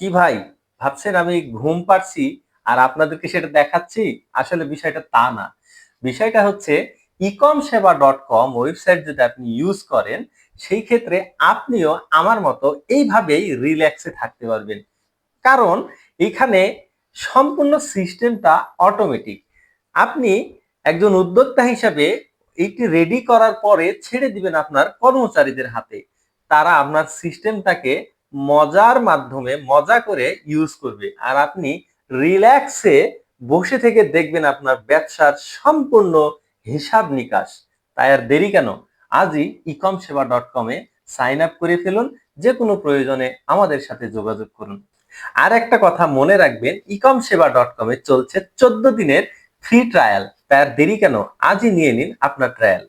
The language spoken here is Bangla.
কি ভাই, ভাবছেন আমি ঘুম পাড়ছি আর আপনাদেরকে সেটা দেখাচ্ছি? আসলে বিষয়টা তা না। বিষয়টা হচ্ছে ecomseva.com ওয়েবসাইট যদি আপনি ইউজ করেন, সেই ক্ষেত্রে আপনিও আমার মতো এইভাবেই রিল্যাক্সে থাকতে পারবেন। কারণ এখানে সম্পূর্ণ সিস্টেমটা অটোমেটিক। আপনি একজন উদ্যোক্তা হিসাবে এইটি রেডি করার পরে ছেড়ে দিবেন আপনার কর্মচারীদের হাতে। তারা আপনার সিস্টেমটাকে মজার মাধ্যমে মজা করে ইউজ করবে। আর আপনি রিল্যাক্সে বসে থেকে দেখবেন আপনার ব্যবসার সম্পূর্ণ হিসাব নিকাশ। তাই আর দেরি কেন? আজই ecomseva.com এ সাইন আপ করে ফেলুন। যে কোনো প্রয়োজনে আমাদের সাথে যোগাযোগ করুন। আর একটা কথা মনে রাখবেন, ecomseva.com এ চলছে 14 দিনের ফ্রি ট্রায়াল। তাই আর দেরি কেন? আজই নিয়ে নিন আপনার ট্রায়াল।